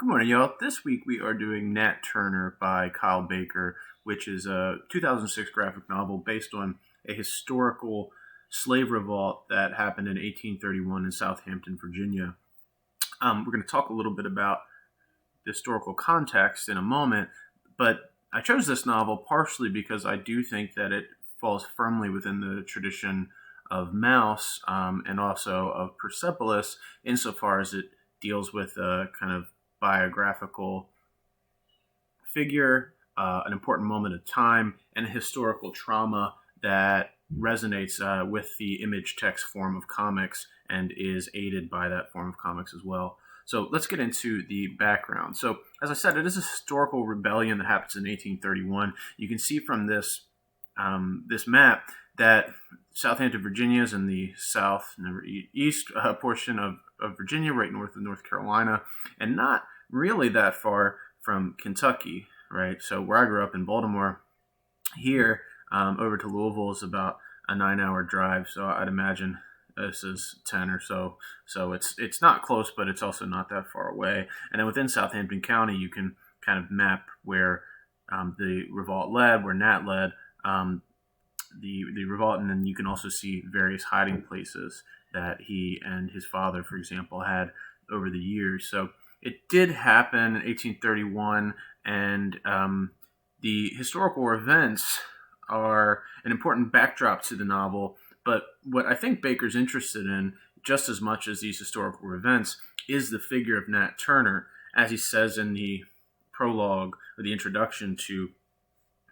Good morning, y'all. This week we are doing Nat Turner by Kyle Baker, which is a 2006 graphic novel based on a historical slave revolt that happened in 1831 in Southampton, Virginia. We're going to talk a little bit about the historical context in a moment, but I chose this novel partially because I do think that it falls firmly within the tradition of Mouse and also of Persepolis insofar as it deals with a kind of biographical figure, an important moment of time, and a historical trauma that resonates with the image text form of comics and is aided by that form of comics as well. So let's get into the background. So, as I said, it is a historical rebellion that happens in 1831. You can see from this this map that Southampton, Virginia is in the south and east portion of Virginia, right north of North Carolina, and not really that far from Kentucky, right? So where I grew up in Baltimore, here over to Louisville is about a 9-hour drive. So I'd imagine this is 10 or so. So it's not close, but it's also not that far away. And then within Southampton County, you can kind of map where the revolt led, where Nat led. The revolt, and then you can also see various hiding places that he and his father, for example, had over the years. So it did happen in 1831, and the historical events are an important backdrop to the novel. But what I think Baker's interested in, just as much as these historical events, is the figure of Nat Turner, as he says in the prologue or the introduction to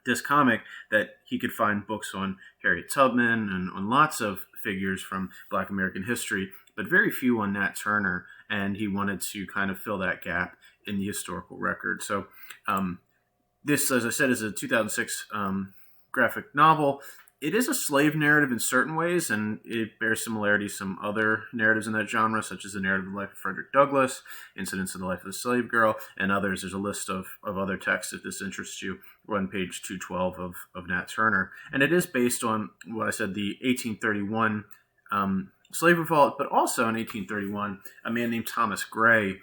this comic, that he could find books on Harriet Tubman and on lots of figures from Black American history, but very few on Nat Turner, and he wanted to kind of fill that gap in the historical record. So this, as I said, is a 2006 graphic novel. It is a slave narrative in certain ways, and it bears similarities to some other narratives in that genre, such as the narrative of the life of Frederick Douglass, Incidents of the Life of the Slave Girl, and others. There's a list of other texts, if this interests you, on page 212 of Nat Turner. And it is based on what I said, the 1831 slave revolt, but also in 1831, a man named Thomas Gray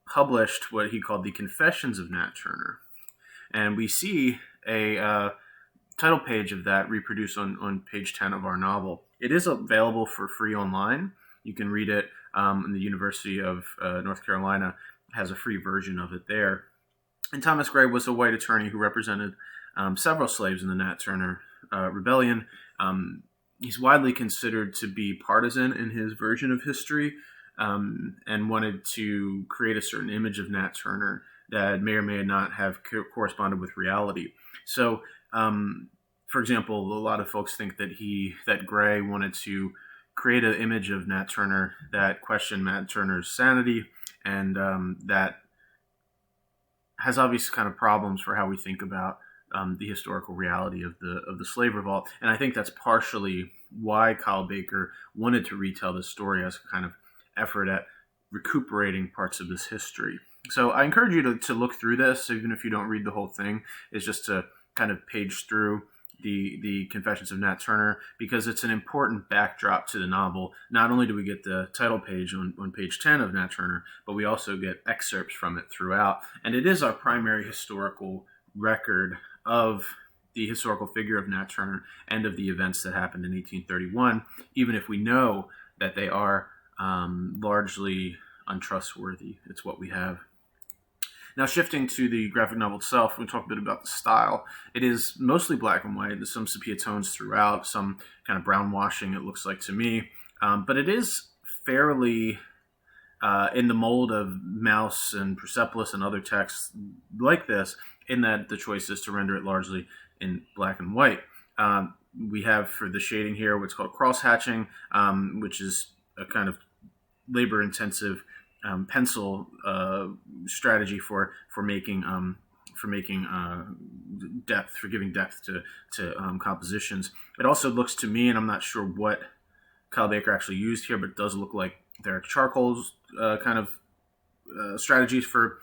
published what he called the Confessions of Nat Turner. And we see a title page of that reproduced on page 10 of our novel. It is available for free online. You can read it, and the University of North Carolina has a free version of it there. And Thomas Gray was a white attorney who represented several slaves in the Nat Turner Rebellion. He's widely considered to be partisan in his version of history, and wanted to create a certain image of Nat Turner that may or may not have corresponded with reality. So, for example, a lot of folks think that Gray wanted to create an image of Nat Turner that questioned Nat Turner's sanity, and that has obvious kind of problems for how we think about the historical reality of the slave revolt. And I think that's partially why Kyle Baker wanted to retell this story as a kind of effort at recuperating parts of this history. So I encourage you to look through this, even if you don't read the whole thing, is just to kind of page through the Confessions of Nat Turner, because it's an important backdrop to the novel. Not only do we get the title page on page 10 of Nat Turner, but we also get excerpts from it throughout. And it is our primary historical record of the historical figure of Nat Turner and of the events that happened in 1831, even if we know that they are largely untrustworthy. It's what we have. Now, shifting to the graphic novel itself, we'll talk a bit about the style. It is mostly black and white. There's some sepia tones throughout, some kind of brown washing, it looks like to me. But it is fairly in the mold of Mouse and Persepolis and other texts like this, in that the choice is to render it largely in black and white. We have for the shading here what's called cross-hatching, which is a kind of labor-intensive pencil strategy for making depth, for giving depth to compositions. It also looks to me, and I'm not sure what Kyle Baker actually used here, but it does look like there are charcoals kind of strategies for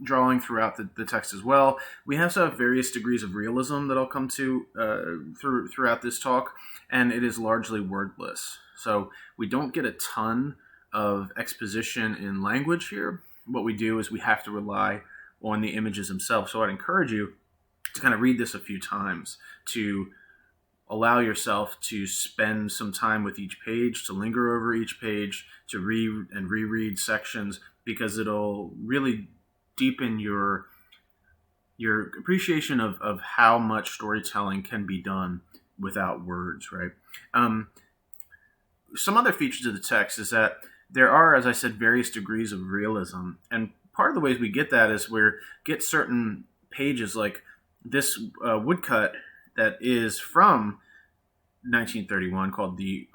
drawing throughout the text as well. We also have various degrees of realism that I'll come to throughout this talk, and it is largely wordless. So we don't get a ton of exposition in language here. what we do is we have to rely on the images themselves. So I'd encourage you to kind of read this a few times, to allow yourself to spend some time with each page, to linger over each page, to read and reread sections, because it'll really deepen your appreciation of how much storytelling can be done without words, right? Some other features of the text is that there are, as I said, various degrees of realism. And part of the ways we get that is we get certain pages like this woodcut that is from 1831 called The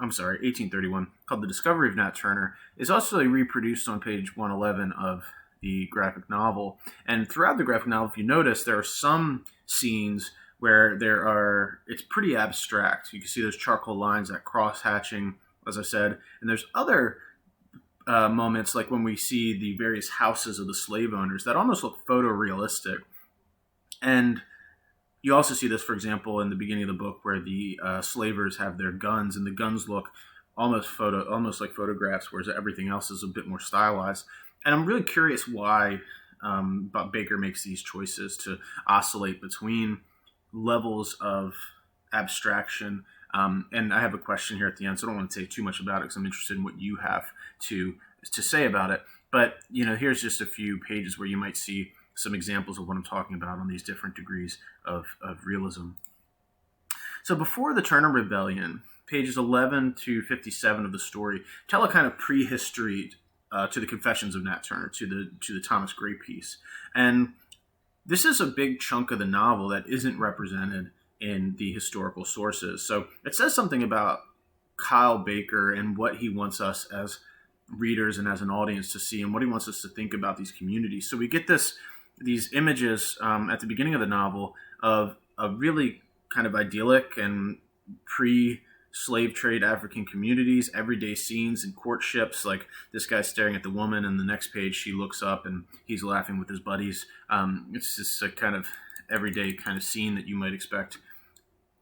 Discovery of Nat Turner, is also reproduced on page 111 of the graphic novel. And throughout the graphic novel, if you notice, there are some scenes where it's pretty abstract. You can see those charcoal lines, that cross-hatching, as I said, and there's other moments, like when we see the various houses of the slave owners, that almost look photorealistic. And you also see this, for example, in the beginning of the book, where the slavers have their guns, and the guns look almost like photographs, whereas everything else is a bit more stylized. And I'm really curious why Bob Baker makes these choices to oscillate between levels of abstraction. And I have a question here at the end, so I don't want to say too much about it because I'm interested in what you have to say about it. But here's just a few pages where you might see some examples of what I'm talking about on these different degrees of realism. So before the Turner Rebellion, pages 11 to 57 of the story tell a kind of prehistory to the Confessions of Nat Turner, to the Thomas Gray piece. And this is a big chunk of the novel that isn't represented in the historical sources. So it says something about Kyle Baker and what he wants us as readers and as an audience to see, and what he wants us to think about these communities. So we get these images at the beginning of the novel of a really kind of idyllic and pre-slave trade African communities, everyday scenes and courtships, like this guy staring at the woman, and the next page she looks up and he's laughing with his buddies. It's just a kind of everyday kind of scene that you might expect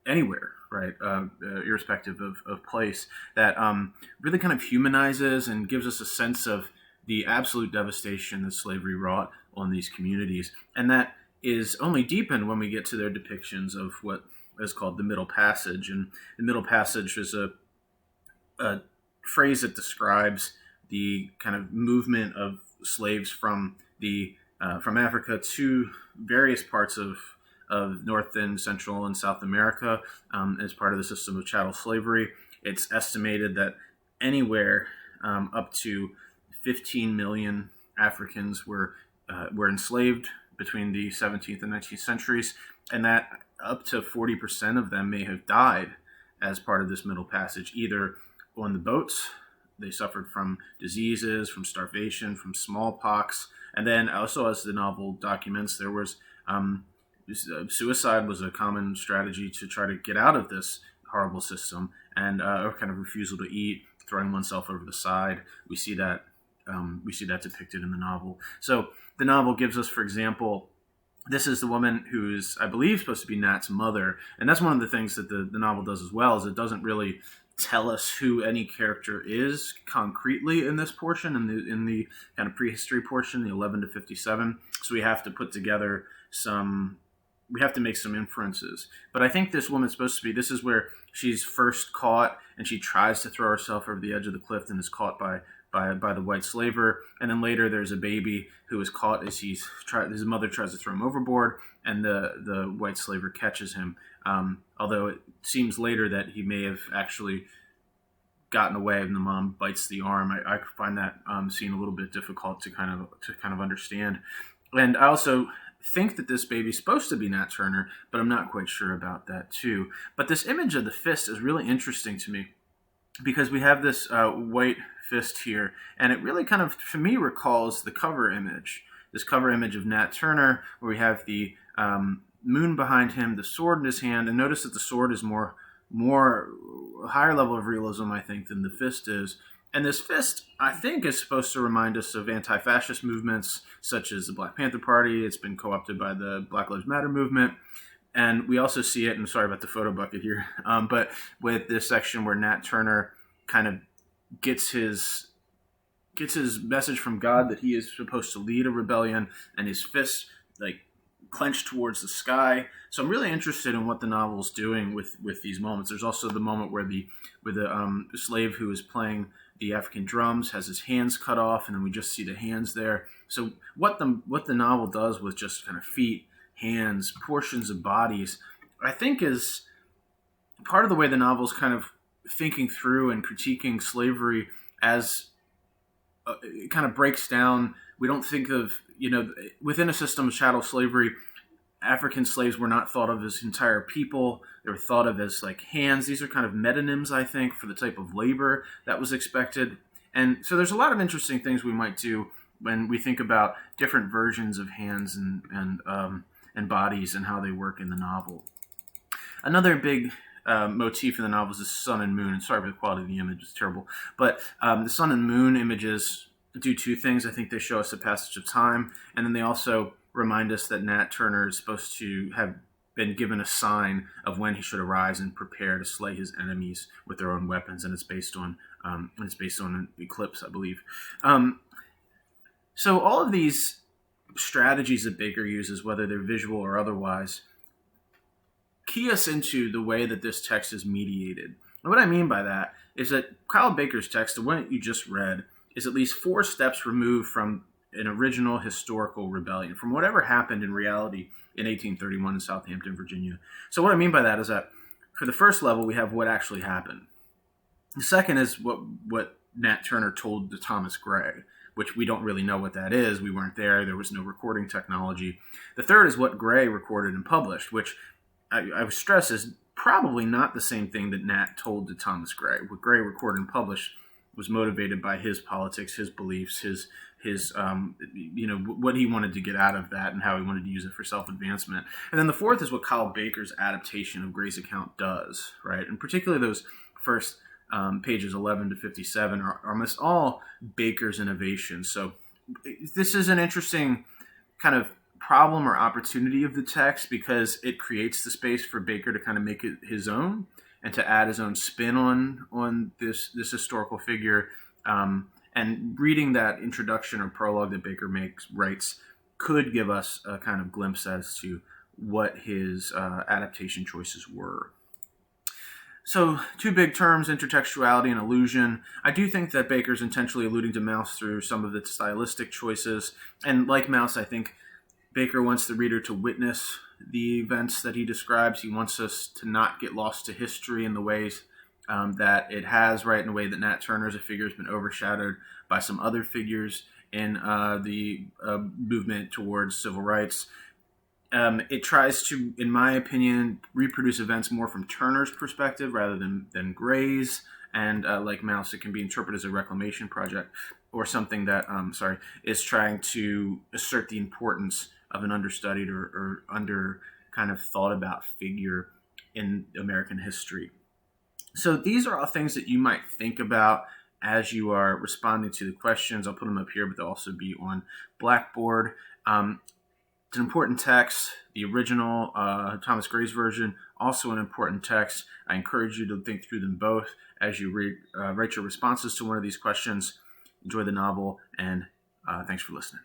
anywhere, right? Irrespective of place, that really kind of humanizes and gives us a sense of the absolute devastation that slavery wrought on these communities. And that is only deepened when we get to their depictions of what is called the Middle Passage. And the Middle Passage is a phrase that describes the kind of movement of slaves from Africa to various parts of North and Central and South America as part of the system of chattel slavery. It's estimated that anywhere up to 15 million Africans were enslaved between the 17th and 19th centuries, and that up to 40% of them may have died as part of this Middle Passage, either on the boats. They suffered from diseases, from starvation, from smallpox, and then also, as the novel documents, there was suicide was a common strategy to try to get out of this horrible system, and a kind of refusal to eat, throwing oneself over the side. We see that depicted in the novel. So the novel gives us, for example, this is the woman who's, I believe, supposed to be Nat's mother, and that's one of the things that the novel does as well, is it doesn't really tell us who any character is concretely in this portion, in the kind of prehistory portion, the 11 to 57. So we have to put together we have to make some inferences. But I think this woman's supposed to be, this is where she's first caught, and she tries to throw herself over the edge of the cliff and is caught by the white slaver. And then later there's a baby who is caught as his mother tries to throw him overboard, and the white slaver catches him. Although it seems later that he may have actually gotten away and the mom bites the arm. I find that scene a little bit difficult to kind of understand. And I also think that this baby's supposed to be Nat Turner, but I'm not quite sure about that too. But this image of the fist is really interesting to me, because we have this white fist here, and it really kind of, to me, recalls the cover image. This cover image of Nat Turner, where we have the moon behind him, the sword in his hand, and notice that the sword is more higher level of realism, I think, than the fist is. And this fist, I think, is supposed to remind us of anti-fascist movements such as the Black Panther Party. It's been co-opted by the Black Lives Matter movement. And we also see it, and sorry about the photo bucket here, but with this section where Nat Turner kind of gets his gets his message from God that he is supposed to lead a rebellion, and his fists like clenched towards the sky. So I'm really interested in what the novel's doing with these moments. There's also the moment where the slave who is playing the African drums has his hands cut off, and then we just see the hands there. So what the novel does with just kind of feet, hands, portions of bodies, I think is part of the way the novel's kind of thinking through and critiquing slavery as it kind of breaks down. We don't think of, within a system of chattel slavery, African slaves were not thought of as entire people. They were thought of as like hands. These are kind of metonyms, I think, for the type of labor that was expected. And so there's a lot of interesting things we might do when we think about different versions of hands and bodies and how they work in the novel. Another big motif in the novel is the sun and moon. And sorry for the quality of the image, it's terrible. But the sun and moon images do two things. I think they show us the passage of time, and then they also remind us that Nat Turner is supposed to have been given a sign of when he should arise and prepare to slay his enemies with their own weapons, and it's based on an eclipse, I believe. So all of these strategies that Baker uses, whether they're visual or otherwise, key us into the way that this text is mediated. And what I mean by that is that Kyle Baker's text, the one that you just read, is at least 4 steps removed from an original historical rebellion, from whatever happened in reality in 1831 in Southampton, Virginia. So what I mean by that is that for the first level, we have what actually happened. The second is what Nat Turner told to Thomas Gray, which we don't really know what that is. We weren't there. There was no recording technology. The third is what Gray recorded and published, which I would stress is probably not the same thing that Nat told to Thomas Gray. What Gray recorded and published was motivated by his politics, his beliefs, his what he wanted to get out of that and how he wanted to use it for self-advancement. And then the fourth is what Kyle Baker's adaptation of Gray's account does, right? And particularly those first pages 11 to 57 are almost all Baker's innovations. So this is an interesting kind of problem or opportunity of the text because it creates the space for Baker to kind of make it his own and to add his own spin on this historical figure. And reading that introduction or prologue that Baker writes could give us a kind of glimpse as to what his adaptation choices were. So, 2 big terms, intertextuality and allusion. I do think that Baker's intentionally alluding to Mouse through some of its stylistic choices. And like Mouse, I think Baker wants the reader to witness the events that he describes. He wants us to not get lost to history in the ways that it has, right, in a way that Nat Turner as a figure has been overshadowed by some other figures in the movement towards civil rights. It tries to, in my opinion, reproduce events more from Turner's perspective rather than Gray's. And like Mouse, it can be interpreted as a reclamation project or something that, is trying to assert the importance of an understudied or under kind of thought about figure in American history. So these are all things that you might think about as you are responding to the questions. I'll put them up here, but they'll also be on Blackboard. It's an important text. The original Thomas Gray's version, also an important text. I encourage you to think through them both as you write your responses to one of these questions. Enjoy the novel, and thanks for listening.